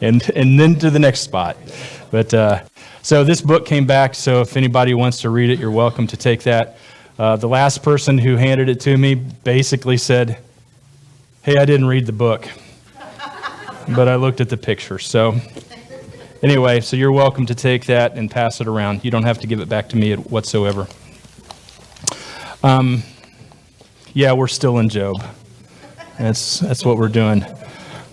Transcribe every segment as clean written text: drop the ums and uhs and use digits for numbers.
and then to the next spot. But so this book came back, so if anybody wants to read it, you're welcome to take that. The last person who handed it to me basically said, hey, I didn't read the book, but I looked at the picture. So anyway, so you're welcome to take that and pass it around. You don't have to give it back to me whatsoever. Yeah, we're still in Job. That's what we're doing.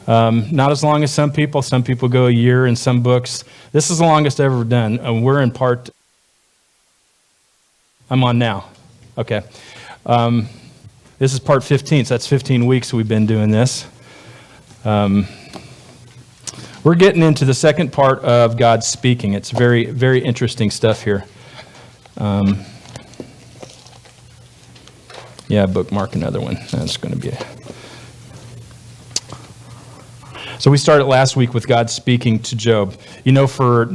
Not as long as some people. Some people go a year in some books. This is the longest I've ever done. We're in part... I'm on now. Okay. This is part 15, so that's 15 weeks we've been doing this. We're getting into the second part of God speaking. It's very, very interesting stuff here. Yeah, bookmark another one. That's going to be... So we started last week with God speaking to Job. You know, for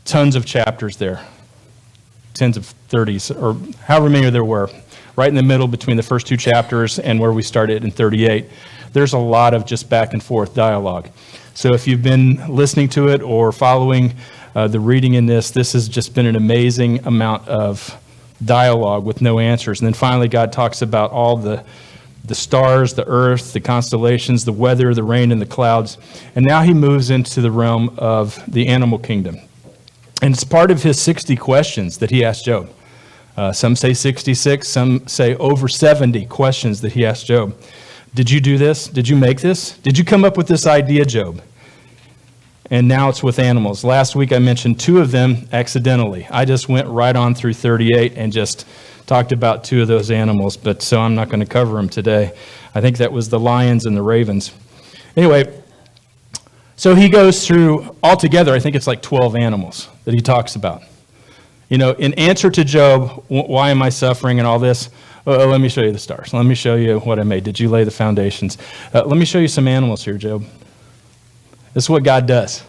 tons of chapters there, tens of 30s, or however many there were, right in the middle between the first two chapters and where we started in 38, there's a lot of just back and forth dialogue. So if you've been listening to it or following the reading in this has just been an amazing amount of dialogue with no answers. And then finally God talks about all the stars, the earth, the constellations, the weather, the rain, and the clouds. And now he moves into the realm of the animal kingdom. And it's part of his 60 questions that he asked Job. Some say 66, some say over 70 questions that he asked Job. Did you do this? Did you make this? Did you come up with this idea, Job? And now it's with animals. Last week I mentioned two of them accidentally. I just went right on through 38 and just talked about two of those animals, but so I'm not going to cover them today. I think that was the lions and the ravens. Anyway, so he goes through, altogether, I think it's like 12 animals that he talks about. You know, in answer to Job, why am I suffering and all this? Let me show you the stars. Let me show you what I made. Did you lay the foundations? Let me show you some animals here, Job. This is what God does.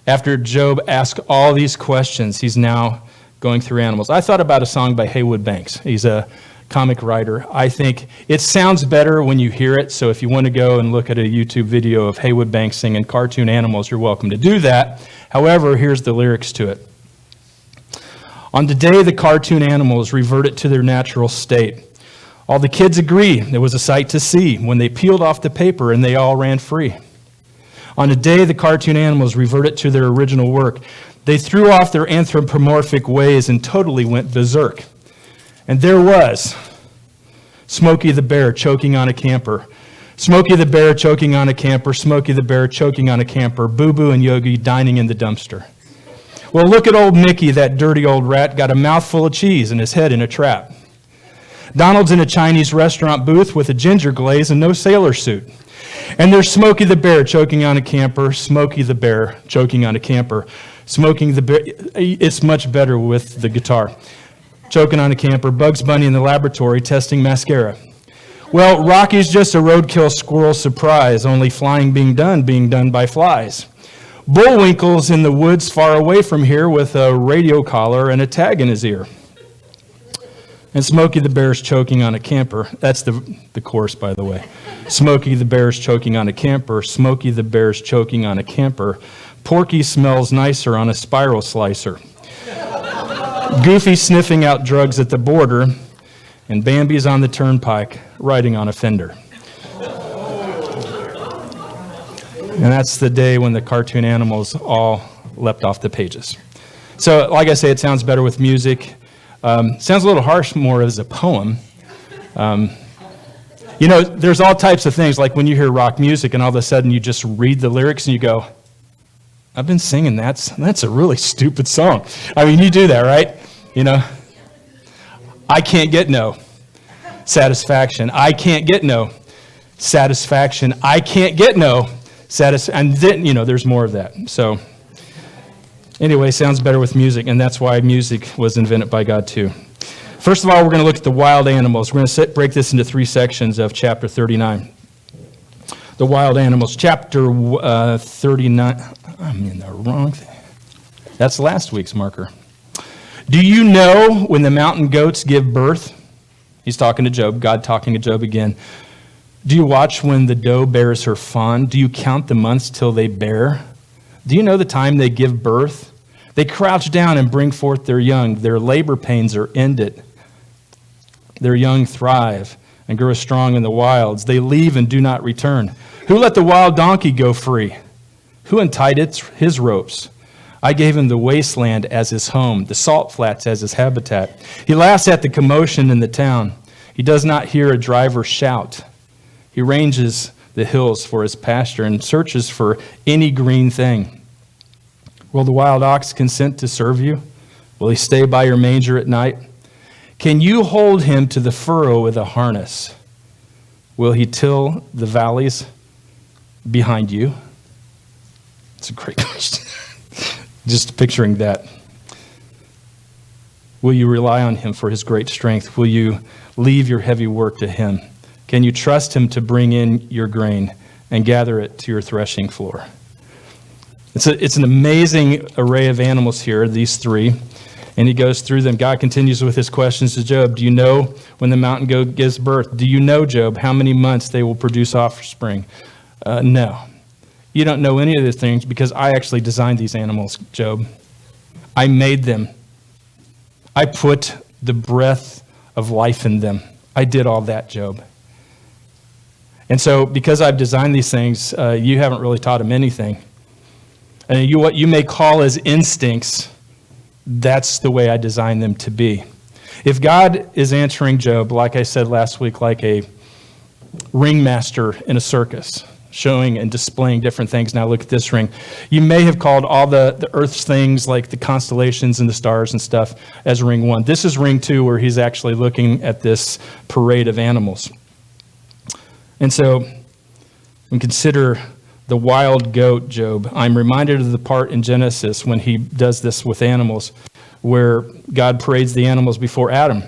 After Job asked all these questions, he's now going through animals. I thought about a song by Haywood Banks. He's a comic writer. I think it sounds better when you hear it, so if you want to go and look at a YouTube video of Haywood Banks singing cartoon animals, you're welcome to do that. However, here's the lyrics to it. On the day the cartoon animals reverted to their natural state, all the kids agree it was a sight to see when they peeled off the paper and they all ran free. On the day the cartoon animals reverted to their original work, they threw off their anthropomorphic ways and totally went berserk. And there was Smokey the Bear choking on a camper, Smokey the Bear choking on a camper, Smokey the Bear choking on a camper, Boo Boo and Yogi dining in the dumpster. Well, look at old Mickey, that dirty old rat, got a mouthful of cheese and his head in a trap. Donald's in a Chinese restaurant booth with a ginger glaze and no sailor suit. And there's Smokey the Bear choking on a camper, Smokey the Bear choking on a camper. Smoking the Bear, it's much better with the guitar. Choking on a camper, Bugs Bunny in the laboratory testing mascara. Well, Rocky's just a roadkill squirrel surprise, only flying being done by flies. Bullwinkle's in the woods far away from here with a radio collar and a tag in his ear. And Smokey the Bear's choking on a camper. That's the chorus, by the way. Smokey the Bear's choking on a camper. Smokey the Bear's choking on a camper. Porky smells nicer on a spiral slicer. Goofy sniffing out drugs at the border. And Bambi's on the turnpike riding on a fender. And that's the day when the cartoon animals all leapt off the pages. So, like I say, it sounds better with music. Sounds a little harsh more as a poem. You know, there's all types of things, like when you hear rock music and all of a sudden you just read the lyrics and you go, I've been singing that. That's a really stupid song. I mean, you do that, right? You know, I can't get no satisfaction. I can't get no satisfaction. I can't get no satisfaction. And then, you know, there's more of that. So anyway, sounds better with music, and that's why music was invented by God too. First of all, we're going to look at the wild animals. We're going to break this into three sections of chapter 39. The wild animals. Chapter 39. I'm in the wrong thing. That's last week's marker. Do you know when the mountain goats give birth? He's talking to Job, God talking to Job again. Do you watch when the doe bears her fawn? Do you count the months till they bear? Do you know the time they give birth? They crouch down and bring forth their young. Their labor pains are ended. Their young thrive and grow strong in the wilds. They leave and do not return. Who let the wild donkey go free? Who untied his ropes? I gave him the wasteland as his home, the salt flats as his habitat. He laughs at the commotion in the town. He does not hear a driver shout. He ranges the hills for his pasture and searches for any green thing. Will the wild ox consent to serve you? Will he stay by your manger at night? Can you hold him to the furrow with a harness? Will he till the valleys behind you? It's a great question. Just picturing that. Will you rely on him for his great strength? Will you leave your heavy work to him? Can you trust him to bring in your grain and gather it to your threshing floor? It's an amazing array of animals here, these three. And he goes through them. God continues with his questions to Job. Do you know when the mountain goat gives birth? Do you know, Job, how many months they will produce offspring? No. You don't know any of these things because I actually designed these animals, Job. I made them. I put the breath of life in them. I did all that, Job. And so because I've designed these things, you haven't really taught them anything. And what you may call as instincts, that's the way I designed them to be. If God is answering Job, like I said last week, like a ringmaster in a circus, showing and displaying different things. Now look at this ring. You may have called all the Earth's things, like the constellations and the stars and stuff, as ring one. This is ring two, where he's actually looking at this parade of animals. And so we consider the wild goat, Job. I'm reminded of the part in Genesis when he does this with animals, where God parades the animals before Adam.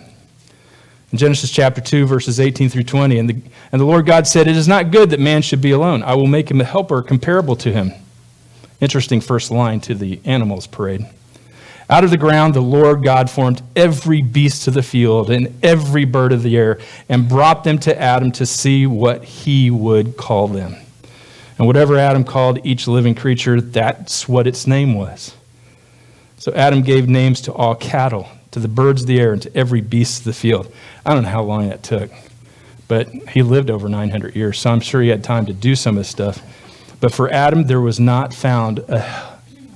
In Genesis chapter 2, verses 18 through 20, and the Lord God said, "It is not good that man should be alone. I will make him a helper comparable to him." Interesting first line to the animals parade. Out of the ground, the Lord God formed every beast of the field and every bird of the air and brought them to Adam to see what he would call them. And whatever Adam called each living creature, that's what its name was. So Adam gave names to all cattle, to the birds of the air, and to every beast of the field. I don't know how long that took, but he lived over 900 years, so I'm sure he had time to do some of this stuff. But for Adam, there was not found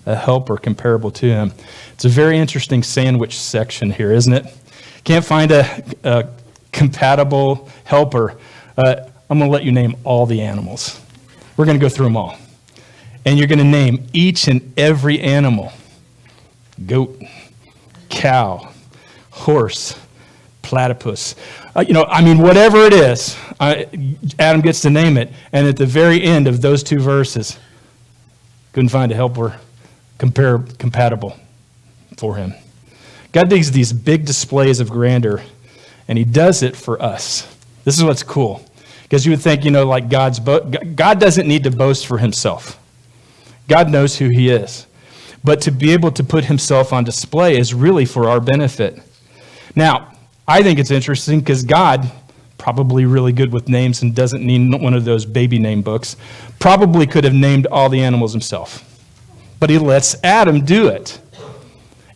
a helper comparable to him. It's a very interesting sandwich section here, isn't it? Can't find a compatible helper. I'm going to let you name all the animals. We're going to go through them all. And you're going to name each and every animal. Goat, cow, horse, platypus. Whatever it is, Adam gets to name it. And at the very end of those two verses, couldn't find a helper compatible for him. God does these big displays of grandeur, and he does it for us. This is what's cool. Because you would think, like God doesn't need to boast for himself. God knows who he is. But to be able to put himself on display is really for our benefit. Now, I think it's interesting because God, probably really good with names and doesn't need one of those baby name books, probably could have named all the animals himself. But he lets Adam do it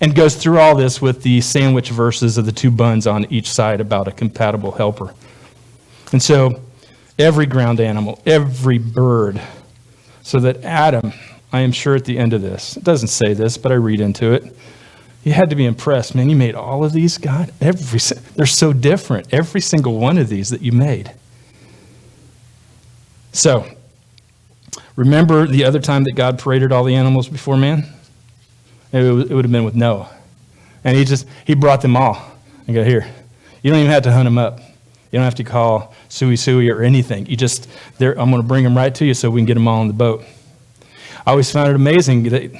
and goes through all this with the sandwich verses of the two buns on each side about a compatible helper. And so every ground animal, every bird, so that Adam, I am sure at the end of this, it doesn't say this, but I read into it, he had to be impressed. Man, you made all of these, God? They're so different, every single one of these that you made. So, remember the other time that God paraded all the animals before man? It would have been with Noah. And he brought them all. And go, here, you don't even have to hunt them up. You don't have to call Suey or anything. I'm going to bring them right to you so we can get them all on the boat. I always found it amazing that,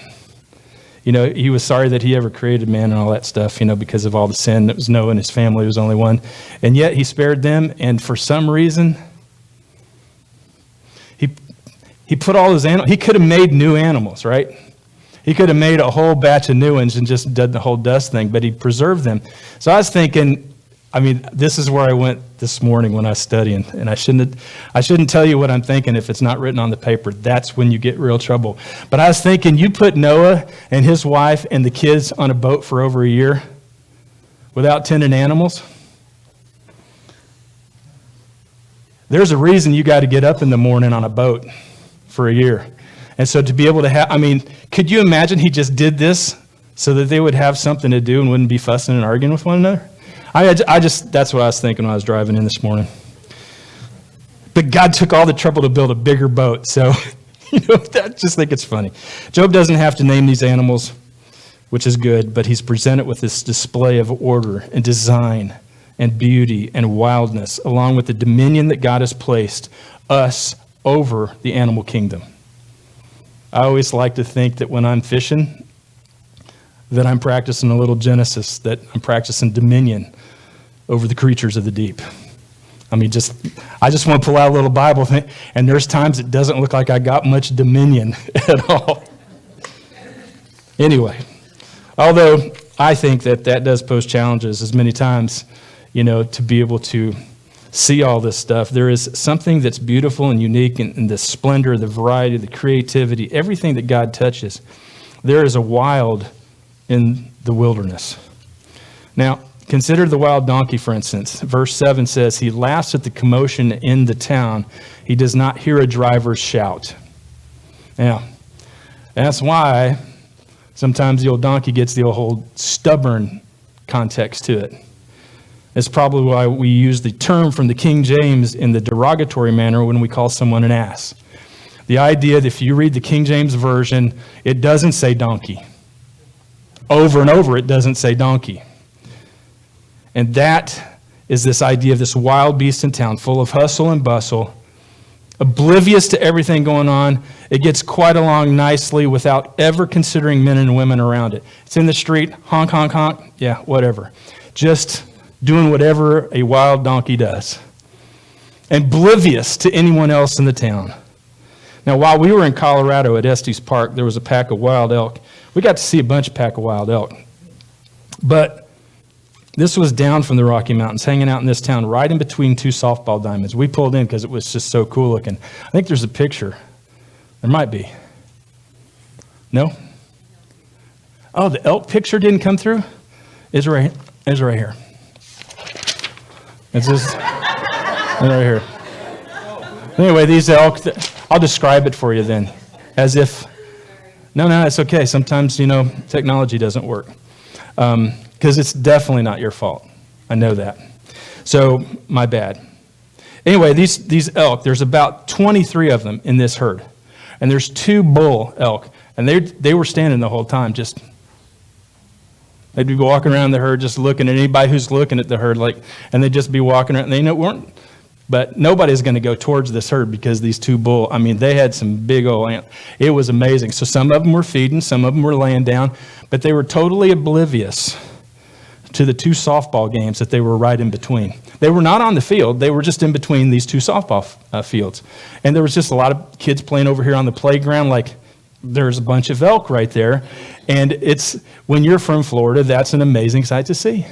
he was sorry that he ever created man and all that stuff, because of all the sin that was Noah and his family was only one. And yet he spared them, and for some reason, he put all his animals, he could have made new animals, right? He could have made a whole batch of new ones and just did the whole dust thing, but he preserved them. So I was thinking, I mean, this is where I went this morning when I was studying, and I shouldn't tell you what I'm thinking if it's not written on the paper. That's when you get real trouble. But I was thinking, you put Noah and his wife and the kids on a boat for over a year without tending animals. There's a reason you got to get up in the morning on a boat for a year. And so to be able to have, I mean, could you imagine he just did this so that they would have something to do and wouldn't be fussing and arguing with one another? That's what I was thinking when I was driving in this morning. But God took all the trouble to build a bigger boat. So, I just think it's funny. Job doesn't have to name these animals, which is good, but he's presented with this display of order and design and beauty and wildness, along with the dominion that God has placed us over the animal kingdom. I always like to think that when I'm fishing, that I'm practicing a little Genesis, that I'm practicing dominion over the creatures of the deep. I mean, I just want to pull out a little Bible thing, and there's times it doesn't look like I got much dominion at all. Anyway, although I think that does pose challenges as many times, to be able to see all this stuff. There is something that's beautiful and unique in the splendor, the variety, the creativity, everything that God touches. There is a wild in the wilderness. Now, consider the wild donkey, for instance. Verse 7 says, he laughs at the commotion in the town. He does not hear a driver's shout. Now, that's why sometimes the old donkey gets the whole stubborn context to it. It's probably why we use the term from the King James in the derogatory manner when we call someone an ass. The idea that if you read the King James Version, it doesn't say donkey. Over and over, it doesn't say donkey. And that is this idea of this wild beast in town, full of hustle and bustle, oblivious to everything going on. It gets quite along nicely without ever considering men and women around it. It's in the street, honk, honk, honk, yeah, whatever. Just doing whatever a wild donkey does. Oblivious to anyone else in the town. Now, while we were in Colorado at Estes Park, there was a pack of wild elk. We got to see a bunch of pack of wild elk. But this was down from the Rocky Mountains, hanging out in this town, right in between two softball diamonds. We pulled in because it was just so cool looking. I think there's a picture. There might be. No? Oh, the elk picture didn't come through? It's right here. It's just right here. Anyway, these elk, I'll describe it for you then, as if, no, it's okay. Sometimes, technology doesn't work, because it's definitely not your fault. I know that. So, my bad. Anyway, these elk, there's about 23 of them in this herd, and there's 2 bull elk, and they were standing the whole time, just. They'd be walking around the herd just looking at anybody who's looking at the herd, and they'd just be walking around. And they weren't, but nobody's going to go towards this herd because these 2 bull, they had some big old ant. It was amazing. So some of them were feeding, some of them were laying down, but they were totally oblivious to the 2 softball games that they were right in between. They were not on the field. They were just in between these 2 softball fields. And there was just a lot of kids playing over here on the playground, there's a bunch of elk right there. And when you're from Florida, that's an amazing sight to see.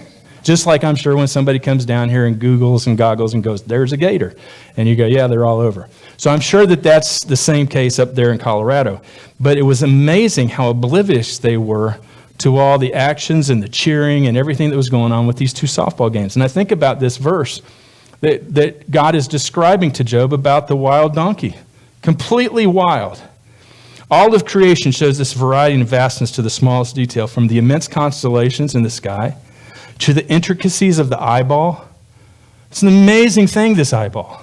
Just like I'm sure when somebody comes down here and Googles and goggles and goes, there's a gator. And you go, yeah, they're all over. So I'm sure that's the same case up there in Colorado. But it was amazing how oblivious they were to all the actions and the cheering and everything that was going on with these 2 softball games. And I think about this verse that God is describing to Job about the wild donkey. Completely wild. All of creation shows this variety and vastness to the smallest detail, from the immense constellations in the sky to the intricacies of the eyeball. It's an amazing thing, this eyeball.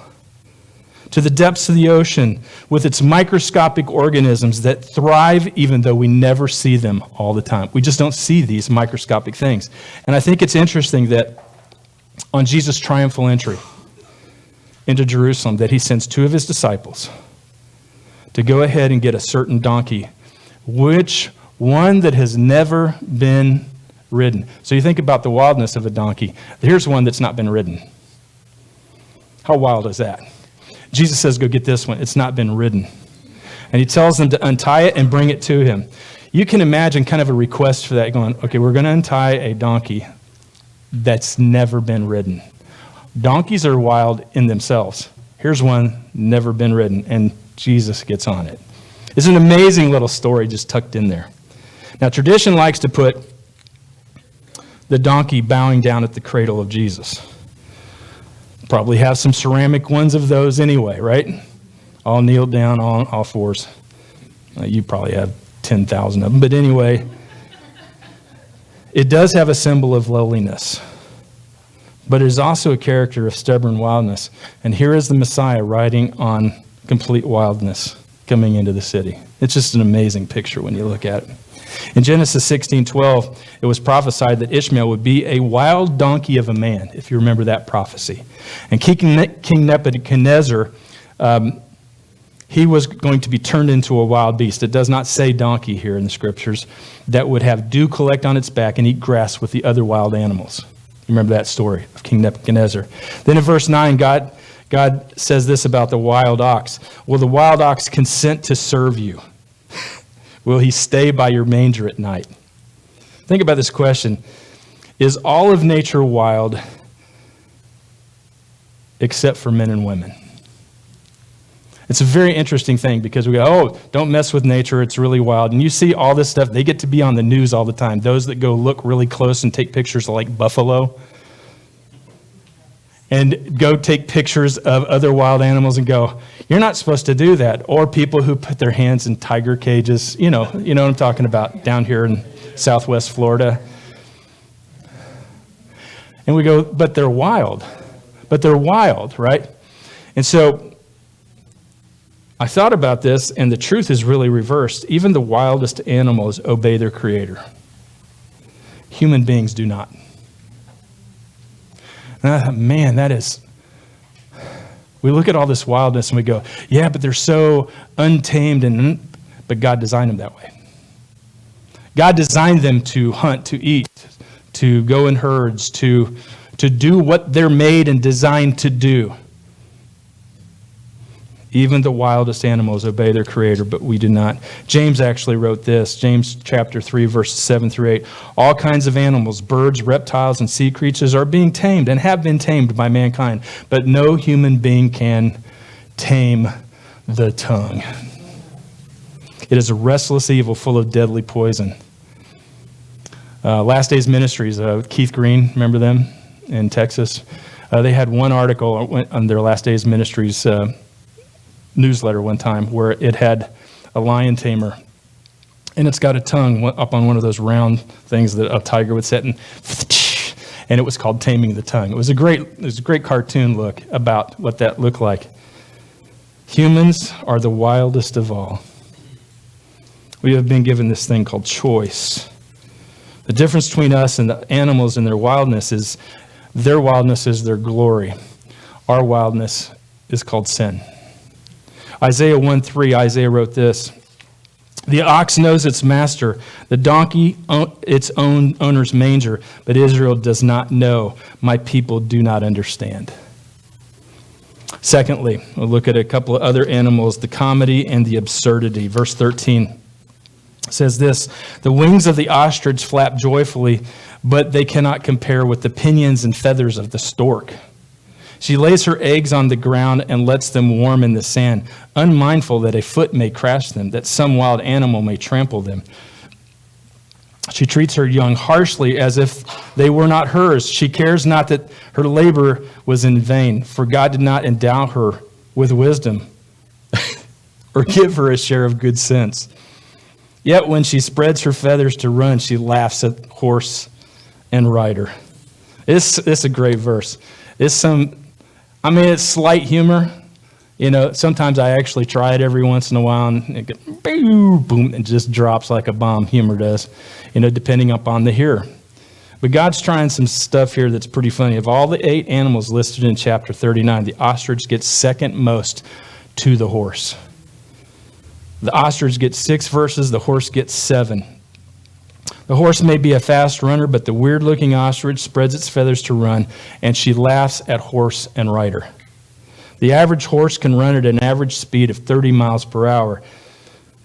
To the depths of the ocean with its microscopic organisms that thrive even though we never see them all the time. We just don't see these microscopic things. And I think it's interesting that on Jesus' triumphal entry into Jerusalem, that he sends 2 of his disciples to go ahead and get a certain donkey, which one that has never been ridden. So you think about the wildness of a donkey. Here's one that's not been ridden. How wild is that? Jesus says, go get this one. It's not been ridden. And he tells them to untie it and bring it to him. You can imagine kind of a request for that going, okay, we're going to untie a donkey that's never been ridden. Donkeys are wild in themselves. Here's one never been ridden, and Jesus gets on it. It's an amazing little story just tucked in there. Now, tradition likes to put the donkey bowing down at the cradle of Jesus. Probably have some ceramic ones of those anyway, right? All kneeled down on all fours. You probably have 10,000 of them. But anyway, it does have a symbol of lowliness. But it is also a character of stubborn wildness. And here is the Messiah riding on complete wildness coming into the city. It's just an amazing picture when you look at it. In Genesis 16:12, it was prophesied that Ishmael would be a wild donkey of a man, if you remember that prophecy. And King Nebuchadnezzar, he was going to be turned into a wild beast. It does not say donkey here in the scriptures, that would have dew collect on its back and eat grass with the other wild animals. You remember that story of King Nebuchadnezzar. Then in verse 9, God says this about the wild ox. Will the wild ox consent to serve you? Will he stay by your manger at night? Think about this question. Is all of nature wild except for men and women? It's a very interesting thing because we go, oh, don't mess with nature, it's really wild. And you see all this stuff, they get to be on the news all the time. Those that go look really close and take pictures of like buffalo and go take pictures of other wild animals and go, you're not supposed to do that. Or people who put their hands in tiger cages, you know what I'm talking about down here in Southwest Florida. And we go, but they're wild. But they're wild, right? And so I thought about this, and the truth is really reversed. Even the wildest animals obey their creator. Human beings do not. And I thought, man, that is... We look at all this wildness and we go, yeah, but they're so untamed, but God designed them that way. God designed them to hunt, to eat, to go in herds, to do what they're made and designed to do. Even the wildest animals obey their creator, but we do not. James actually wrote this, James chapter 3, verses 7 through 8. All kinds of animals, birds, reptiles, and sea creatures are being tamed and have been tamed by mankind, but no human being can tame the tongue. It is a restless evil full of deadly poison. Last Days Ministries, Keith Green, remember them in Texas? They had one article on their Last Days Ministries newsletter one time where it had a lion tamer, and it's got a tongue up on one of those round things that a tiger would set, and it was called Taming the Tongue. It was a great cartoon look about what that looked like. Humans are the wildest of all. We have been given this thing called choice. The difference between us and the animals and their wildness is their glory. Our wildness is called sin. Isaiah 1:3, Isaiah wrote this. The ox knows its master, the donkey its own owner's manger, but Israel does not know. My people do not understand. Secondly, we'll look at a couple of other animals, the comedy and the absurdity. Verse 13 says this, the wings of the ostrich flap joyfully, but they cannot compare with the pinions and feathers of the stork. She lays her eggs on the ground and lets them warm in the sand, unmindful that a foot may crash them, that some wild animal may trample them. She treats her young harshly as if they were not hers. She cares not that her labor was in vain, for God did not endow her with wisdom or give her a share of good sense. Yet when she spreads her feathers to run, she laughs at horse and rider. It's a great verse. It's slight humor. Sometimes I actually try it every once in a while, and it goes, boom, it just drops like a bomb. Humor does, depending upon the hearer. But God's trying some stuff here that's pretty funny. Of all the 8 animals listed in chapter 39, the ostrich gets second most to the horse. The ostrich gets 6 verses, the horse gets 7. The horse may be a fast runner, but the weird-looking ostrich spreads its feathers to run, and she laughs at horse and rider. The average horse can run at an average speed of 30 miles per hour.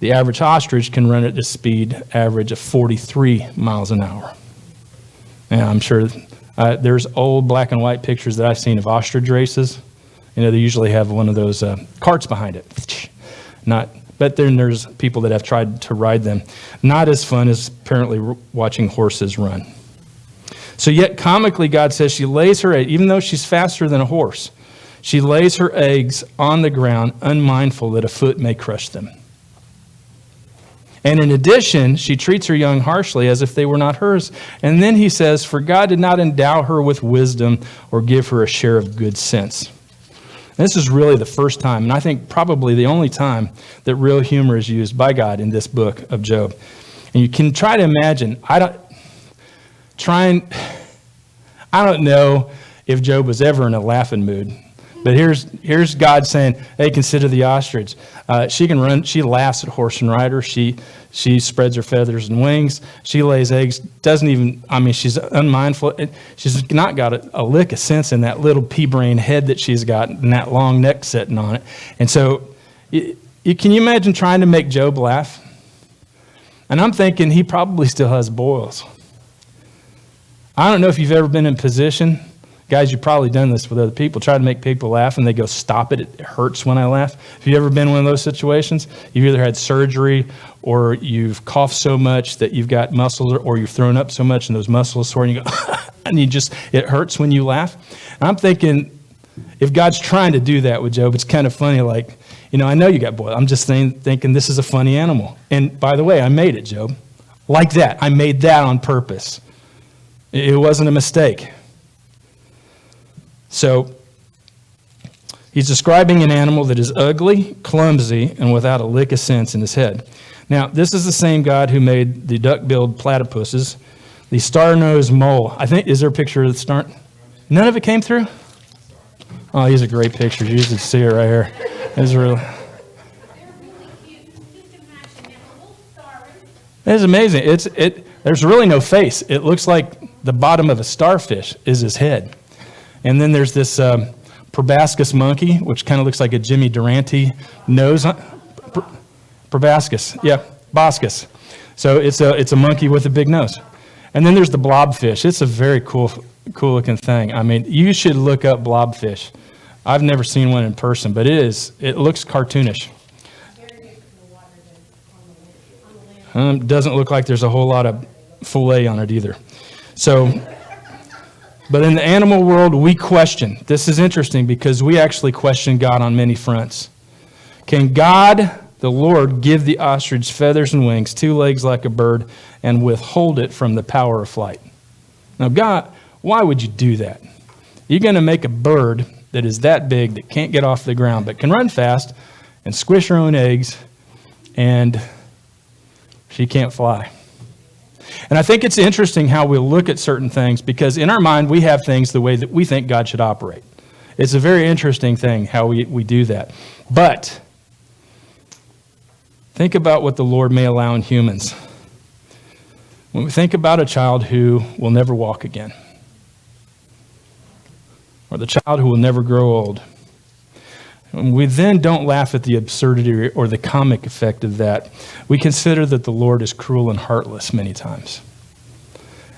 The average ostrich can run at a speed average of 43 miles an hour. And I'm sure There's old black and white pictures that I've seen of ostrich races. You know, they usually have one of those carts behind it. But then there's people that have tried to ride them. Not as fun as apparently watching horses run. So yet comically, God says she lays her egg, even though she's faster than a horse, she lays her eggs on the ground, unmindful that a foot may crush them. And in addition, she treats her young harshly as if they were not hers. And then he says, for God did not endow her with wisdom or give her a share of good sense. This is really the first time, and I think probably the only time, that real humor is used by God in this book of Job. And you can try to imagine, I don't know if Job was ever in a laughing mood. But here's God saying, hey, consider the ostrich. She can run. She laughs at horse and rider. She spreads her feathers and wings. She lays eggs. She's unmindful. She's not got a lick of sense in that little pea-brain head that she's got and that long neck sitting on it. And so can you imagine trying to make Job laugh? And I'm thinking he probably still has boils. I don't know if you've ever been in position. Guys, you've probably done this with other people. Try to make people laugh, and they go, stop it. It hurts when I laugh. Have you ever been in one of those situations? You've either had surgery, or you've coughed so much that you've got muscles, or you've thrown up so much, and those muscles are sore, and you go, and it hurts when you laugh. And I'm thinking, if God's trying to do that with Job, it's kind of funny, like, I know you got boiled. I'm just thinking this is a funny animal. And by the way, I made it, Job. Like that. I made that on purpose. It wasn't a mistake. So he's describing an animal that is ugly, clumsy, and without a lick of sense in his head. Now, this is the same God who made the duck-billed platypuses, the star-nosed mole. Is there a picture of the star? None of it came through? Oh, these are great pictures. You should see it right here. It's really... It's amazing. There's really no face. It looks like the bottom of a starfish is his head. And then there's this proboscis monkey, which kind of looks like a Jimmy Durante nose. Proboscis, yeah, boscus. So it's a monkey with a big nose. And then there's the blobfish. It's a very cool looking thing. I mean, you should look up blobfish. I've never seen one in person, but it looks cartoonish. Doesn't look like there's a whole lot of fillet on it either. But in the animal world, we question. This is interesting because we actually question God on many fronts. Can God, the Lord, give the ostrich feathers and wings, 2 legs like a bird, and withhold it from the power of flight? Now, God, why would you do that? You're going to make a bird that is that big that can't get off the ground, but can run fast and squish her own eggs, and she can't fly. And I think it's interesting how we look at certain things, because in our mind, we have things the way that we think God should operate. It's a very interesting thing how we do that. But think about what the Lord may allow in humans. When we think about a child who will never walk again, or the child who will never grow old, and we then don't laugh at the absurdity or the comic effect of that. We consider that the Lord is cruel and heartless many times.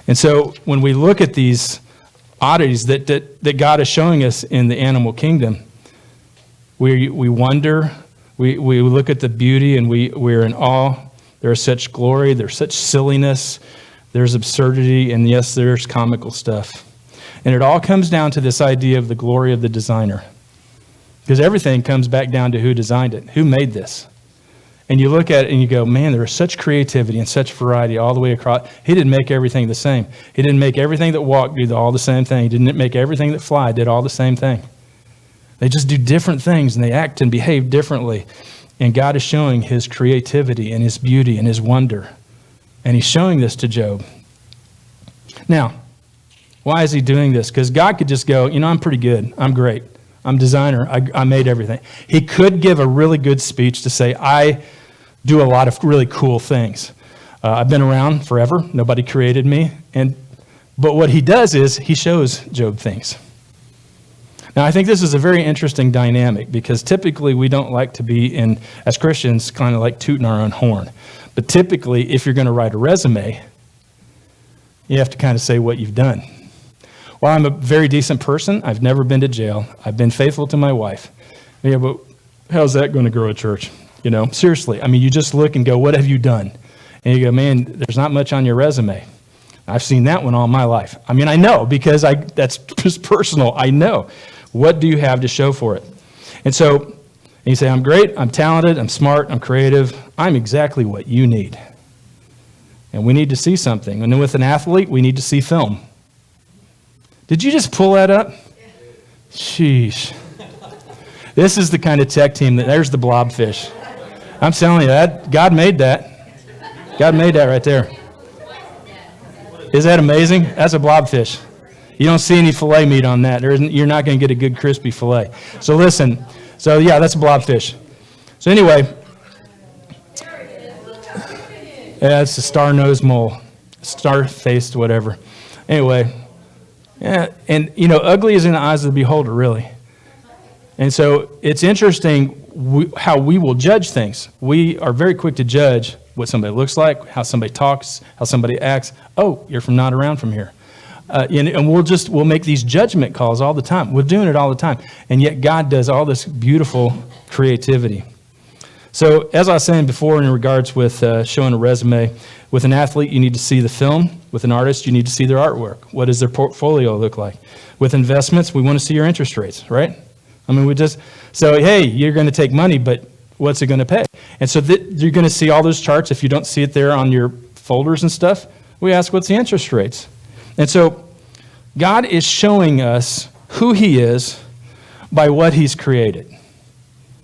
And so when we look at these oddities that God is showing us in the animal kingdom, we wonder, we look at the beauty, and we're in awe. There's such glory, there's such silliness, there's absurdity, and yes, there's comical stuff. And it all comes down to this idea of the glory of the designer. Because everything comes back down to who designed it, who made this. And you look at it and you go, man, there is such creativity and such variety all the way across. He didn't make everything the same. He didn't make everything that walked do all the same thing. He didn't make everything that fly did all the same thing. They just do different things, and they act and behave differently. And God is showing his creativity and his beauty and his wonder. And he's showing this to Job. Now, why is he doing this? Because God could just go, I'm pretty good. I'm great. I'm designer. I made everything. He could give a really good speech to say, I do a lot of really cool things. I've been around forever. Nobody created me. But what he does is he shows Job things. Now, I think this is a very interesting dynamic, because typically we don't like to be as Christians, kind of like tooting our own horn. But typically, if you're going to write a resume, you have to kind of say what you've done. Well, I'm a very decent person. I've never been to jail. I've been faithful to my wife. Yeah, but how's that going to grow a church? Seriously. I mean, you just look and go, what have you done? And you go, man, there's not much on your resume. I've seen that one all my life. I mean, I know because that's just personal. I know. What do you have to show for it? And so you say, I'm great, I'm talented, I'm smart, I'm creative. I'm exactly what you need. And we need to see something. And then with an athlete, we need to see film. Did you just pull that up? Sheesh. This is the kind of tech team there's the blobfish. I'm telling you, that God made that. God made that right there. Is that amazing? That's a blobfish. You don't see any filet meat on that. You're not going to get a good crispy filet. So listen. So yeah, that's a blobfish. So anyway. Yeah, it's a star-nosed mole. Star-faced, whatever. Anyway. Yeah, and ugly is in the eyes of the beholder, really. And so it's interesting how we will judge things. We are very quick to judge what somebody looks like, how somebody talks, how somebody acts. Oh, you're not around from here. And we'll make these judgment calls all the time. We're doing it all the time. And yet God does all this beautiful creativity. So as I was saying before in regards with showing a resume, with an athlete, you need to see the film. With an artist, you need to see their artwork. What does their portfolio look like? With investments, we want to see your interest rates, right? I mean, hey, you're going to take money, but what's it going to pay? And so you're going to see all those charts. If you don't see it there on your folders and stuff, we ask, what's the interest rates? And so God is showing us who he is by what he's created.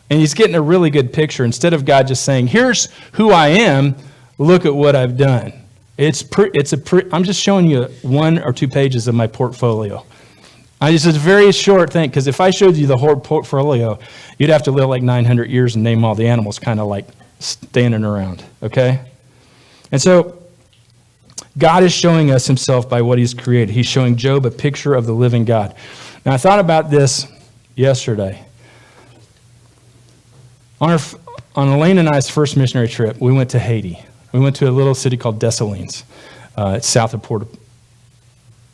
And he's getting a really good picture. Instead of God just saying, here's who I am, look at what I've done. I'm just showing you 1 or 2 pages of my portfolio. It's a very short thing, because if I showed you the whole portfolio, you'd have to live like 900 years and name all the animals kind of like standing around, okay? And so God is showing us himself by what he's created. He's showing Job a picture of the living God. Now, I thought about this yesterday. On Elaine and I's first missionary trip, we went to Haiti. We went to a little city called Dessalines. It's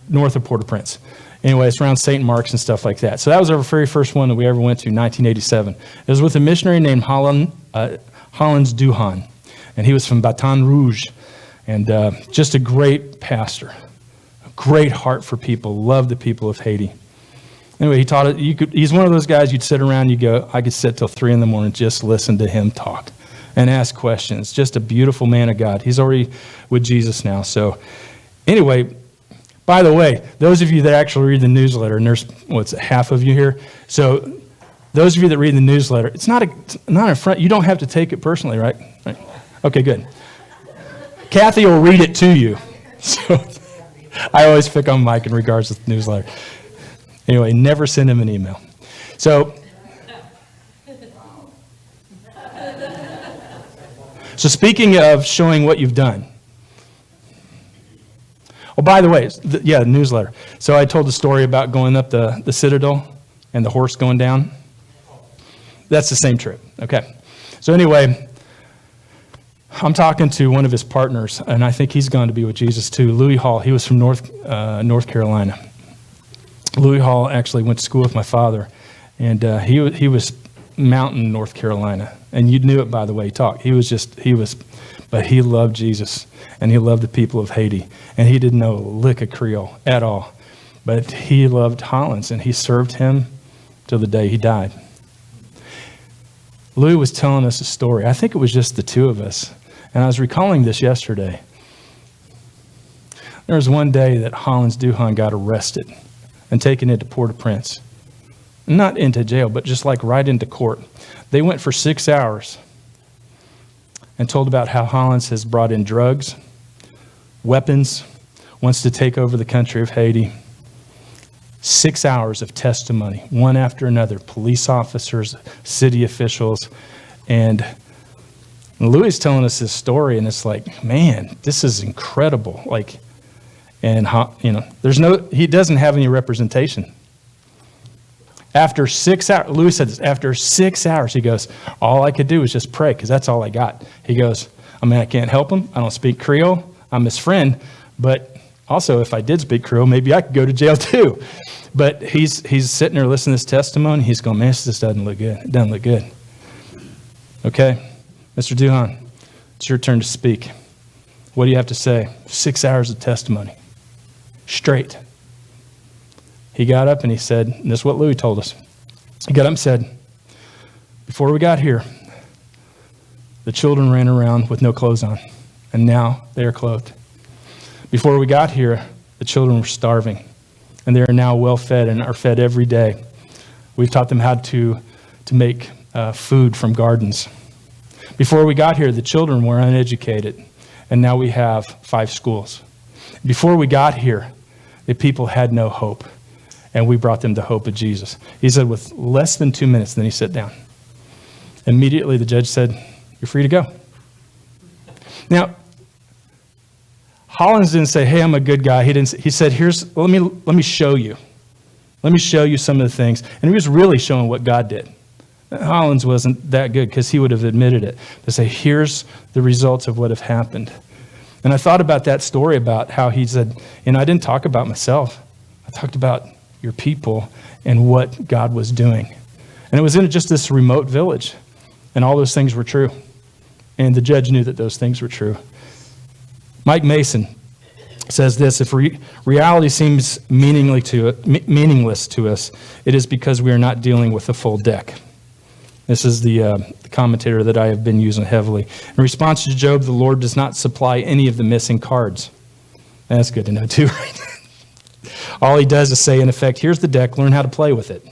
north of Port-au-Prince. Anyway, it's around St. Mark's and stuff like that. So that was our very first one that we ever went to, 1987. It was with a missionary named Hollins Duhan, and he was from Baton Rouge, and just a great pastor, a great heart for people, loved the people of Haiti. Anyway, he taught it. He's one of those guys you'd sit around, you go, I could sit till 3 a.m. just listen to him talk and ask questions. Just a beautiful man of God. He's already with Jesus now. So anyway, by the way, those of you that actually read the newsletter, and there's, half of you here? So those of you that read the newsletter, it's not a front. You don't have to take it personally, right? Okay, good. Kathy will read it to you. So I always pick on Mike in regards to the newsletter. Anyway, never send him an email. So speaking of showing what you've done. Oh, by the way, newsletter. So I told the story about going up the Citadel and the horse going down. That's the same trip. Okay. So anyway, I'm talking to one of his partners, and I think he's gone to be with Jesus too, Louis Hall. He was from North Carolina. Louis Hall actually went to school with my father, and he was mountain North Carolina, and you knew it by the way he talked. But he loved Jesus, and he loved the people of Haiti, and he didn't know a lick of Creole at all, but he loved Hollins, and he served him till the day he died. Louis was telling us a story. I think it was just the two of us, and I was recalling this yesterday. There was one day that Hollins Duhan got arrested and taken into Port-au-Prince. Not into jail, but just like right into court. They went for 6 hours and told about how Hollins has brought in drugs, weapons, wants to take over the country of Haiti. 6 hours of testimony, one after another, police officers, city officials, and Louis is telling us this story, and it's like, man, this is incredible. And he doesn't have any representation. After 6 hours, Louis said this, after 6 hours, he goes, all I could do was just pray, because that's all I got. He goes, I can't help him. I don't speak Creole. I'm his friend, but Also, if I did speak Creole, maybe I could go to jail too. But he's sitting there listening to this testimony. He's going, man, this doesn't look good. It doesn't look good. Okay, Mr. Duhan, it's your turn to speak. What do you have to say? 6 hours of testimony. Straight. He got up and he said, and this is what Louis told us. He got up and said, before we got here, the children ran around with no clothes on, and now they are clothed. Before we got here, the children were starving, and they are now well fed and are fed every day. We've taught them how to make food from gardens. Before we got here, the children were uneducated, and now we have 5 schools. Before we got here, the people had no hope, and we brought them the hope of Jesus. He said with less than 2 minutes, then he sat down. Immediately the judge said, you're free to go. Now, Hollins didn't say, hey, I'm a good guy. He said, let me show you. Let me show you some of the things. And he was really showing what God did. Hollins wasn't that good because he would have admitted it. To say, here's the results of what have happened. And I thought about that story about how he said, I didn't talk about myself. I talked about your people and what God was doing. And it was in just this remote village. And all those things were true. And the judge knew that those things were true. Mike Mason says this, if reality seems meaningless to us, it is because we are not dealing with a full deck. This is the commentator that I have been using heavily. In response to Job, the Lord does not supply any of the missing cards. That's good to know too, right? All he does is say, in effect, here's the deck, learn how to play with it.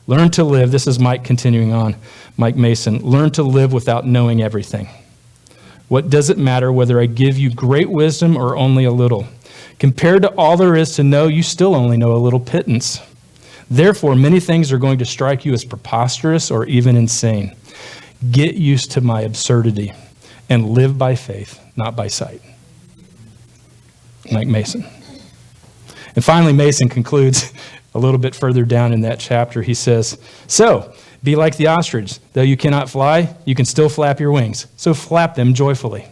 Learn to live, this is Mike continuing on, Mike Mason, learn to live without knowing everything. What does it matter whether I give you great wisdom or only a little? Compared to all there is to know, you still only know a little pittance. Therefore, many things are going to strike you as preposterous or even insane. Get used to my absurdity and live by faith, not by sight. Mike Mason. And finally, Mason concludes a little bit further down in that chapter. He says, so, be like the ostrich. Though you cannot fly, you can still flap your wings. So flap them joyfully.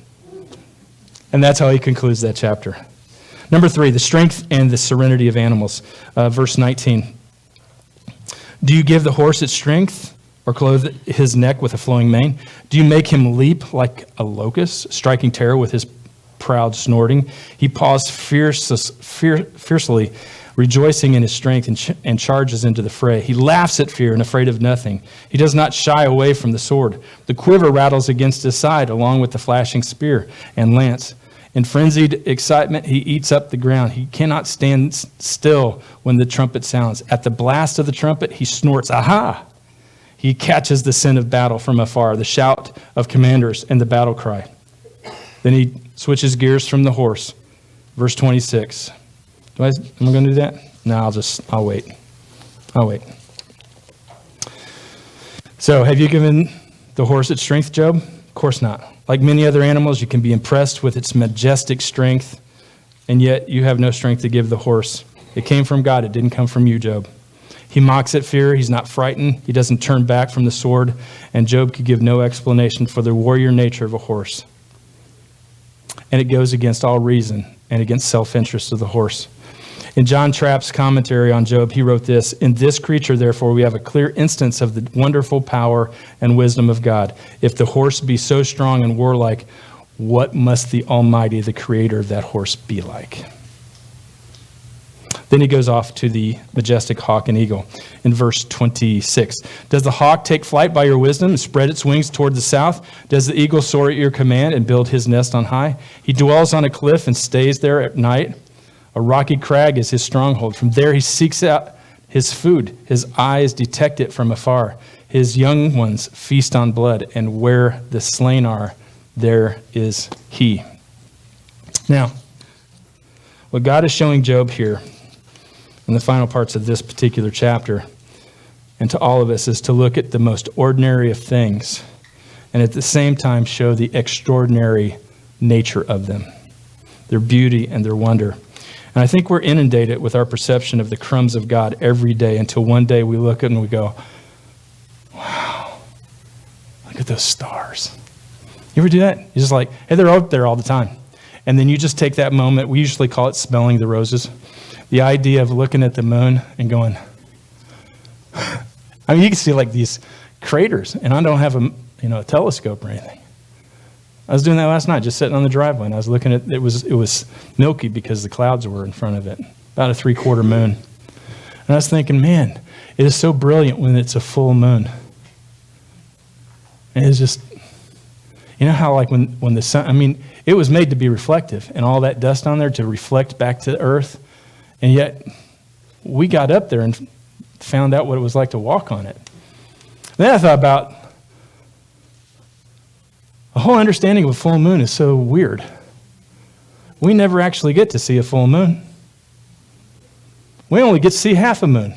And that's how he concludes that chapter. Number 3, the strength and the serenity of animals. Verse 19. Do you give the horse its strength or clothe his neck with a flowing mane? Do you make him leap like a locust, striking terror with his proud snorting? He paws fiercely, rejoicing in his strength, and charges into the fray. He laughs at fear and afraid of nothing. He does not shy away from the sword. The quiver rattles against his side, along with the flashing spear and lance. In frenzied excitement, he eats up the ground. He cannot stand still when the trumpet sounds. At the blast of the trumpet, he snorts, aha! He catches the scent of battle from afar, the shout of commanders and the battle cry. Then he switches gears from the horse. Verse 26. Am I going to do that? No, I'll wait. I'll wait. So, have you given the horse its strength, Job? Of course not. Like many other animals, you can be impressed with its majestic strength, and yet you have no strength to give the horse. It came from God. It didn't come from you, Job. He mocks at fear. He's not frightened. He doesn't turn back from the sword, and Job could give no explanation for the warrior nature of a horse. And it goes against all reason and against self-interest of the horse. In John Trapp's commentary on Job, he wrote this, in this creature, therefore, we have a clear instance of the wonderful power and wisdom of God. If the horse be so strong and warlike, what must the Almighty, the creator of that horse, be like? Then he goes off to the majestic hawk and eagle in verse 26. Does the hawk take flight by your wisdom and spread its wings toward the south? Does the eagle soar at your command and build his nest on high? He dwells on a cliff and stays there at night. A rocky crag is his stronghold. From there he seeks out his food. His eyes detect it from afar. His young ones feast on blood, and where the slain are, there is he. Now, what God is showing Job here in the final parts of this particular chapter, and to all of us, is to look at the most ordinary of things, and at the same time show the extraordinary nature of them, their beauty and their wonder. And I think we're inundated with our perception of the crumbs of God every day until one day we look at it and we go, wow, look at those stars. You ever do that? You're just like, hey, they're out there all the time. And then you just take that moment, we usually call it smelling the roses. The idea of looking at the moon and going, I mean, you can see like these craters, and I don't have a telescope or anything. I was doing that last night, just sitting on the driveway, and I was looking at, it was milky because the clouds were in front of it, about a 3/4 moon. And I was thinking, man, it is so brilliant when it's a full moon. And it's just, you know how like when the sun, I mean, it was made to be reflective, and all that dust on there to reflect back to the earth. And yet, we got up there and found out what it was like to walk on it. Then I thought about, the whole understanding of a full moon is so weird. We never actually get to see a full moon. We only get to see half a moon.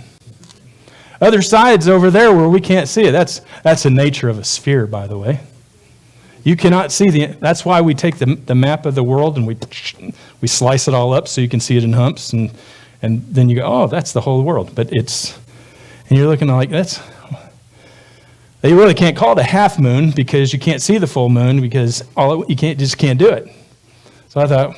Other sides over there where we can't see it. That's the nature of a sphere, by the way. You cannot see that's why we take the map of the world and we slice it all up so you can see it in humps, and then you go, oh, that's the whole world. But and you're looking like, you really can't call it a half moon because you can't see the full moon because you just can't do it. So I thought,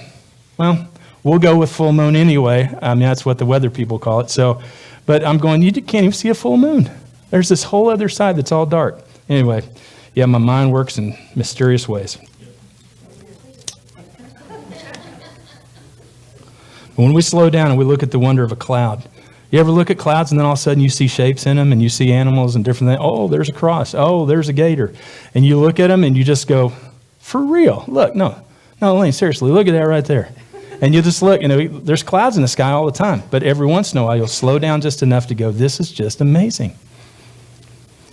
well, we'll go with full moon anyway. I mean, that's what the weather people call it. So, but I'm going, you can't even see a full moon. There's this whole other side that's all dark. Anyway, yeah, my mind works in mysterious ways. When we slow down and we look at the wonder of a cloud, you ever look at clouds and then all of a sudden you see shapes in them and you see animals and different things? Oh, there's a cross. Oh, there's a gator. And you look at them and you just go, for real? Look, no, Elaine, seriously, look at that right there. And you just look, there's clouds in the sky all the time. But every once in a while you'll slow down just enough to go, this is just amazing.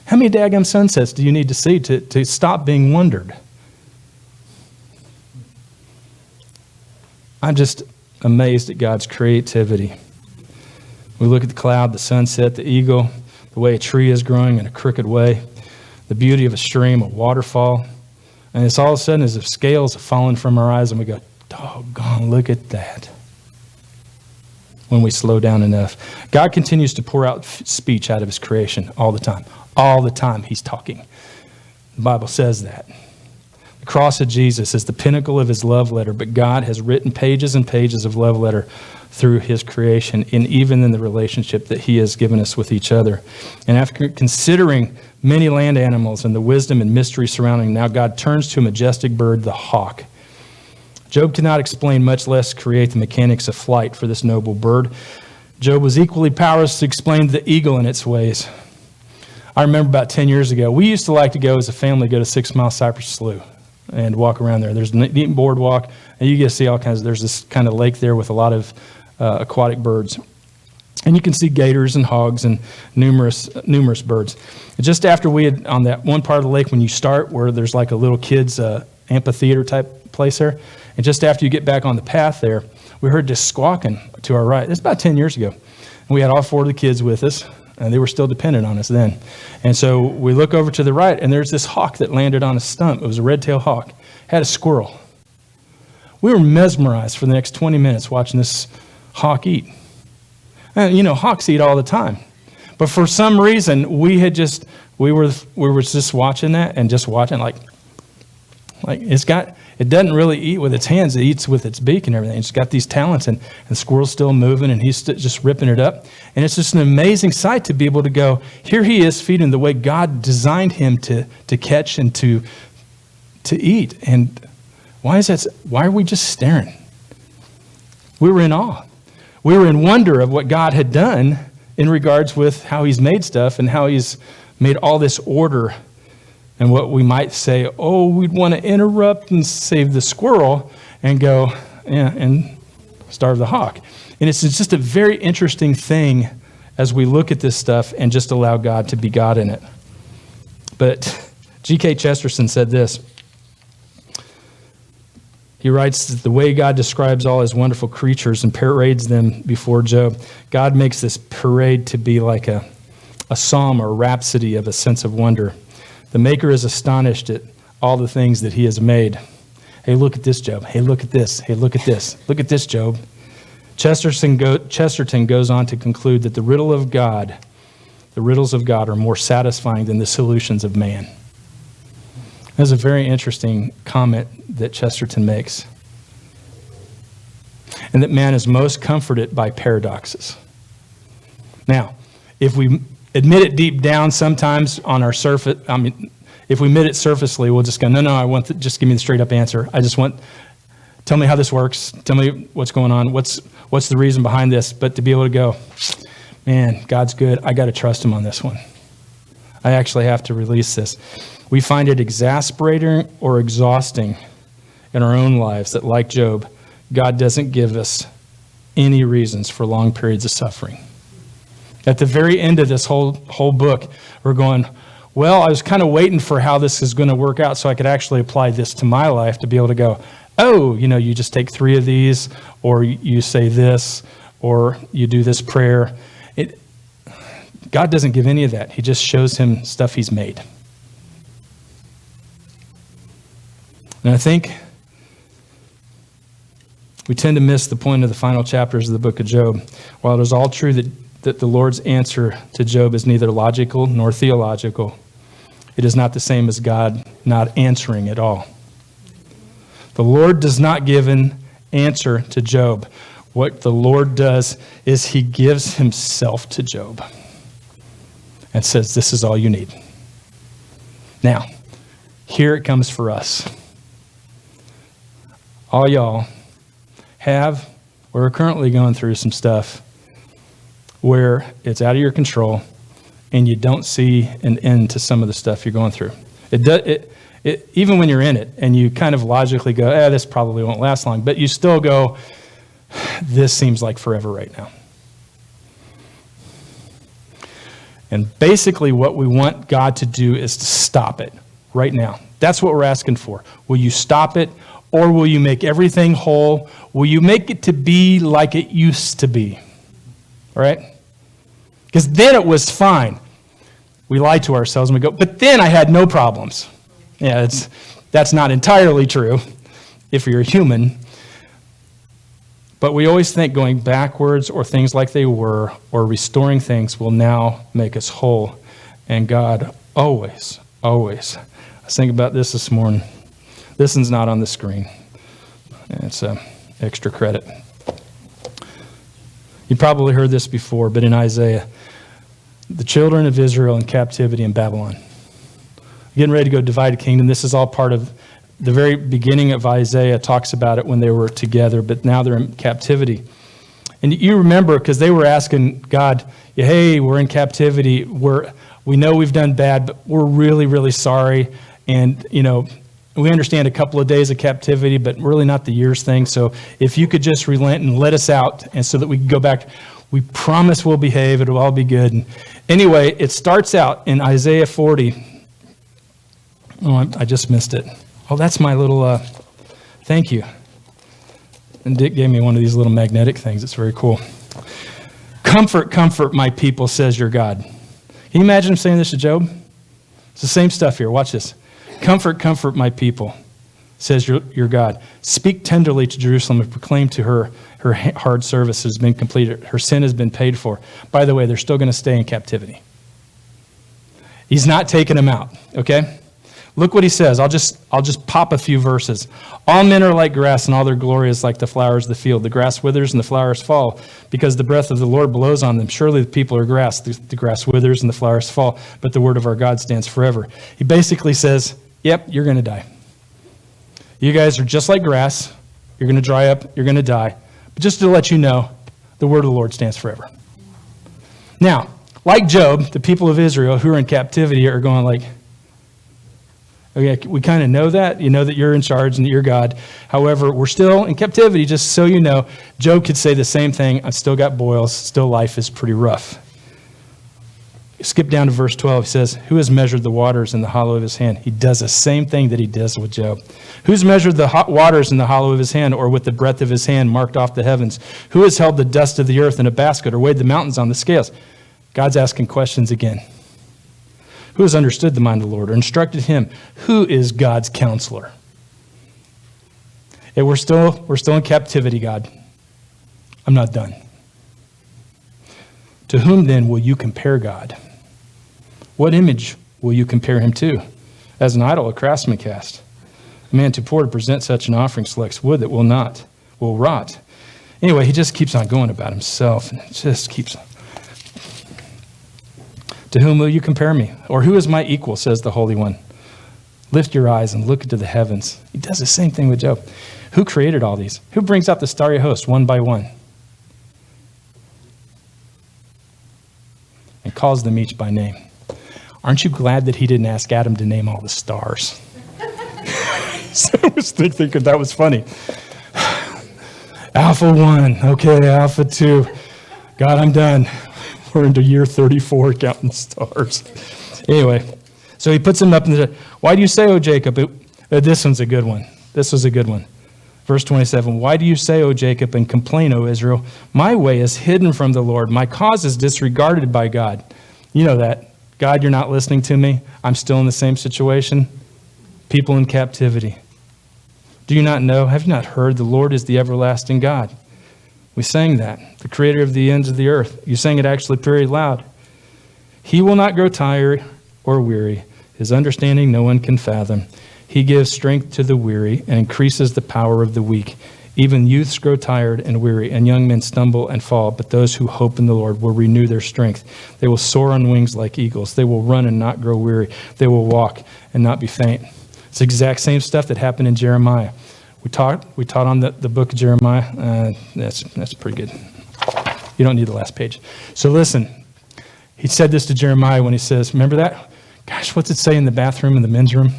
How many daggum sunsets do you need to see to stop being wondered? I'm just amazed at God's creativity. We look at the cloud, the sunset, the eagle, the way a tree is growing in a crooked way, the beauty of a stream, a waterfall. And it's all of a sudden as if scales have fallen from our eyes and we go, doggone, look at that. When we slow down enough. God continues to pour out speech out of his creation all the time. All the time he's talking. The Bible says that. The cross of Jesus is the pinnacle of his love letter, but God has written pages and pages of love letter through his creation, and even in the relationship that he has given us with each other. And after considering many land animals and the wisdom and mystery surrounding, now God turns to a majestic bird, the hawk. Job cannot explain, much less create the mechanics of flight for this noble bird. Job was equally powerless to explain the eagle and its ways. I remember about 10 years ago, we used to like to go as a family, go to 6 Mile Cypress Slough and walk around there. There's a neat boardwalk, and you get to see all kinds there's this kind of lake there with a lot of aquatic birds. And you can see gators and hogs and numerous birds. And just after we had, on that one part of the lake when you start, where there's like a little kid's amphitheater type place there, and just after you get back on the path there, we heard this squawking to our right. It's about 10 years ago. And we had all 4 of the kids with us, and they were still dependent on us then. And so we look over to the right, and there's this hawk that landed on a stump. It was a red-tailed hawk. Had a squirrel. We were mesmerized for the next 20 minutes watching this hawk eat. And, hawks eat all the time. But for some reason, we were just watching that and just watching like it doesn't really eat with its hands, it eats with its beak and everything. It's got these talents, and the squirrel's still moving, and he's just ripping it up. And it's just an amazing sight to be able to go, here he is feeding the way God designed him to catch and to eat. And why are we just staring? We were in awe. We were in wonder of what God had done in regards with how he's made stuff and how he's made all this order. And what we might say, we'd want to interrupt and save the squirrel and go, and starve the hawk. And it's just a very interesting thing as we look at this stuff and just allow God to be God in it. But G.K. Chesterton said this. He writes that the way God describes all his wonderful creatures and parades them before Job, God makes this parade to be like a psalm or rhapsody of a sense of wonder. The Maker is astonished at all the things that he has made. Hey, look at this, Job. Hey, look at this. Hey, look at this. Look at this, Job. Chesterton goes on to conclude that the riddles of God are more satisfying than the solutions of man. That's a very interesting comment that Chesterton makes. and that man is most comforted by paradoxes. Now, if we admit it deep down sometimes on our surface, if we admit it surfacely, we'll just go, no, I want just give me the straight up answer. Tell me how this works. Tell me what's going on. What's the reason behind this? But to be able to go, man, God's good. I got to trust him on this one. I actually have to release this. We find it exasperating or exhausting in our own lives that, like Job, God doesn't give us any reasons for long periods of suffering. At the very end of this whole book, we're going, well, I was kind of waiting for how this is going to work out so I could actually apply this to my life to be able to go, oh, you just take 3 of these, or you say this, or you do this prayer. God doesn't give any of that. He just shows him stuff he's made. And I think we tend to miss the point of the final chapters of the book of Job. While it is all true that the Lord's answer to Job is neither logical nor theological, it is not the same as God not answering at all. The Lord does not give an answer to Job. What the Lord does is he gives himself to Job and says, this is all you need. Now, here it comes for us. All y'all have, or are currently going through some stuff where it's out of your control and you don't see an end to some of the stuff you're going through. Even when you're in it and you kind of logically go, this probably won't last long, but you still go, this seems like forever right now. And basically what we want God to do is to stop it right now. That's what we're asking for. Will you stop it, or will you make everything whole? Will you make it to be like it used to be? All right? Because then it was fine. We lie to ourselves and we go, but then I had no problems. Yeah, that's not entirely true if you're a human. But we always think going backwards or things like they were or restoring things will now make us whole. And God always, always. I was thinking about this morning. This one's not on the screen. It's extra credit. You probably heard this before, but in Isaiah, the children of Israel in captivity in Babylon. Getting ready to go divide a kingdom. This is all part of the very beginning of Isaiah talks about it when they were together, but now they're in captivity. And you remember, because they were asking God, hey, we're in captivity. We know we've done bad, but we're really, really sorry. And, we understand a couple of days of captivity, but really not the years thing. So if you could just relent and let us out, and so that we can go back, we promise we'll behave. It'll all be good. And anyway, it starts out in Isaiah 40. Oh, I just missed it. Oh, that's my little, thank you. And Dick gave me one of these little magnetic things. It's very cool. Comfort, comfort my people, says your God. Can you imagine him saying this to Job? It's the same stuff here. Watch this. Comfort, comfort my people, says your God. Speak tenderly to Jerusalem and proclaim to her hard service has been completed. Her sin has been paid for. By the way, they're still going to stay in captivity. He's not taking them out, okay? Look what he says. I'll just pop a few verses. All men are like grass, and all their glory is like the flowers of the field. The grass withers and the flowers fall, because the breath of the Lord blows on them. Surely the people are grass. The grass withers and the flowers fall, but the word of our God stands forever. He basically says, yep, you're going to die. You guys are just like grass. You're going to dry up. You're going to die. But just to let you know, the word of the Lord stands forever. Now, like Job, the people of Israel who are in captivity are going like, okay, we kind of know that. You know that you're in charge and that you're God. However, we're still in captivity, just so you know. Job could say the same thing. I've still got boils. Still life is pretty rough. Skip down to verse 12. He says, who has measured the waters in the hollow of his hand? He does the same thing that he does with Job. Who's measured the hot waters in the hollow of his hand, or with the breadth of his hand marked off the heavens? Who has held the dust of the earth in a basket, or weighed the mountains on the scales? God's asking questions again. Who has understood the mind of the Lord, or instructed him? Who is God's counselor? Hey, we're still in captivity, God. I'm not done. To whom then will you compare God? What image will you compare him to? As an idol, a craftsman cast. A man too poor to present such an offering selects wood that will rot. Anyway, he just keeps on going about himself, and it just keeps on. To whom will you compare me? Or who is my equal, says the Holy One. Lift your eyes and look into the heavens. He does the same thing with Job. Who created all these? Who brings out the starry host one by one? And calls them each by name. Aren't you glad that he didn't ask Adam to name all the stars? So I was thinking that was funny. Alpha 1, okay, Alpha 2. God, I'm done. We're into year 34 counting stars. Anyway, so he puts them up in the, why do you say, O Jacob? This one's a good one. This was a good one. Verse 27, why do you say, O Jacob, and complain, O Israel? My way is hidden from the Lord. My cause is disregarded by God. You know that. God, you're not listening to me. I'm still in the same situation. People in captivity. Do you not know? Have you not heard? The Lord is the everlasting God. We sang that. The creator of the ends of the earth. You sang it actually very loud. He will not grow tired or weary. His understanding no one can fathom. He gives strength to the weary and increases the power of the weak. Even youths grow tired and weary, and young men stumble and fall. But those who hope in the Lord will renew their strength. They will soar on wings like eagles. They will run and not grow weary. They will walk and not be faint. It's the exact same stuff that happened in Jeremiah. We taught on the book of Jeremiah. That's pretty good. You don't need the last page. So listen, he said this to Jeremiah when he says, remember that? Gosh, what's it say in the bathroom in the men's room?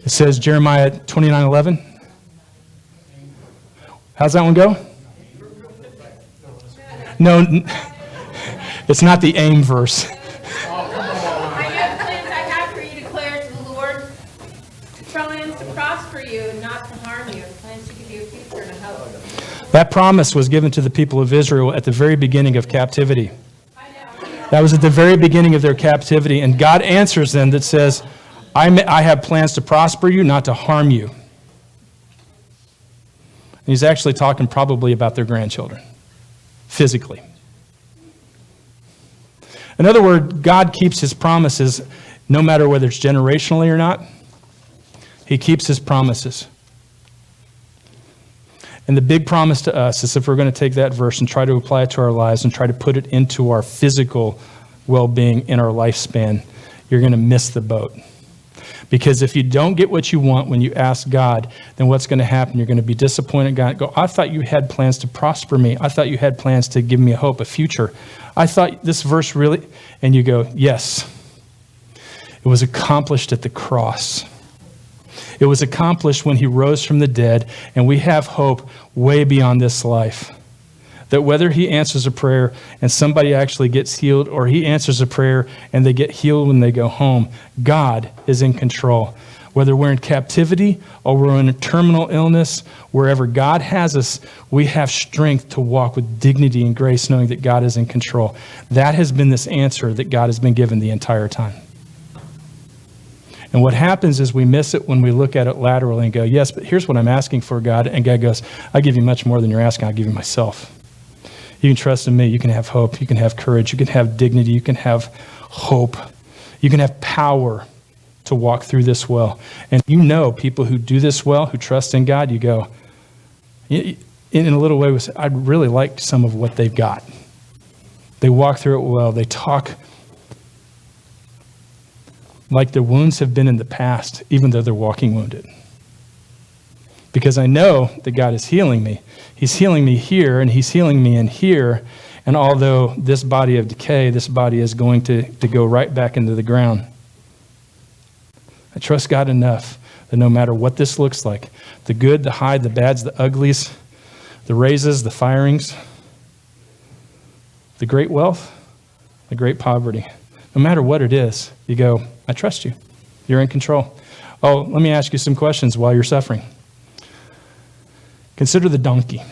It says Jeremiah 29:11. How's that one go? No, it's not the aim verse. I have plans I have for you, declares the Lord. Plans to prosper you and not to harm you. Plans to give you a future and a hope. That promise was given to the people of Israel at the very beginning of captivity. That was at the very beginning of their captivity. And God answers them that says, I have plans to prosper you, not to harm you. And he's actually talking probably about their grandchildren, physically. In other words, God keeps his promises no matter whether it's generationally or not. He keeps his promises. And the big promise to us is if we're going to take that verse and try to apply it to our lives and try to put it into our physical well-being in our lifespan, you're going to miss the boat. Because if you don't get what you want when you ask God, then what's going to happen? You're going to be disappointed. God, go, I thought you had plans to prosper me. I thought you had plans to give me a hope, a future. I thought this verse really, and you go, yes. It was accomplished at the cross. It was accomplished when he rose from the dead, and we have hope way beyond this life. That whether he answers a prayer and somebody actually gets healed, or he answers a prayer and they get healed when they go home, God is in control. Whether we're in captivity or we're in a terminal illness, wherever God has us, we have strength to walk with dignity and grace, knowing that God is in control. That has been this answer that God has been given the entire time. And what happens is we miss it when we look at it laterally and go, yes, but here's what I'm asking for, God. And God goes, I give you much more than you're asking. I'll give you myself. You can trust in me. You can have hope. You can have courage. You can have dignity. You can have hope. You can have power to walk through this well. And you know people who do this well, who trust in God, you go, in a little way, I'd really like some of what they've got. They walk through it well. They talk like their wounds have been in the past, even though they're walking wounded. Because I know that God is healing me. He's healing me here, and he's healing me in here. And although this body of decay, this body is going to go right back into the ground. I trust God enough that no matter what this looks like, the good, the high, the bads, the uglies, the raises, the firings, the great wealth, the great poverty, no matter what it is, you go, I trust you. You're in control. Oh, let me ask you some questions while you're suffering. Consider the donkey.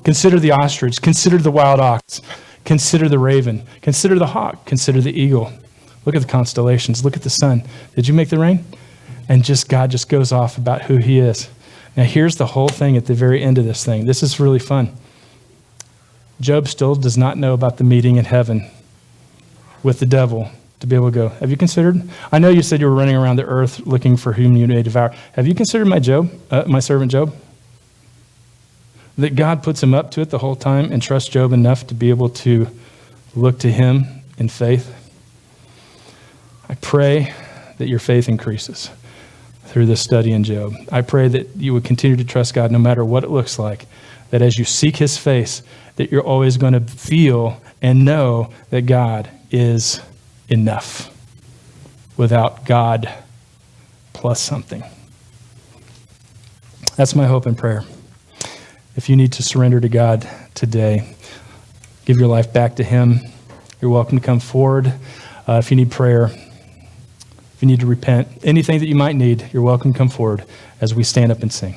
Consider the ostrich. Consider the wild ox. Consider the raven. Consider the hawk. Consider the eagle. Look at the constellations. Look at the sun. Did you make the rain? And God just goes off about who he is. Now here's the whole thing at the very end of this thing. This is really fun. Job still does not know about the meeting in heaven with the devil to be able to go, have you considered? I know you said you were running around the earth looking for whom you may devour. Have you considered my servant Job? that God puts him up to it the whole time and trusts Job enough to be able to look to him in faith. I pray that your faith increases through this study in Job. I pray that you would continue to trust God no matter what it looks like, that as you seek his face, that you're always going to feel and know that God is enough without God plus something. That's my hope and prayer. If you need to surrender to God today, give your life back to him, you're welcome to come forward. If you need prayer, if you need to repent, anything that you might need, you're welcome to come forward as we stand up and sing.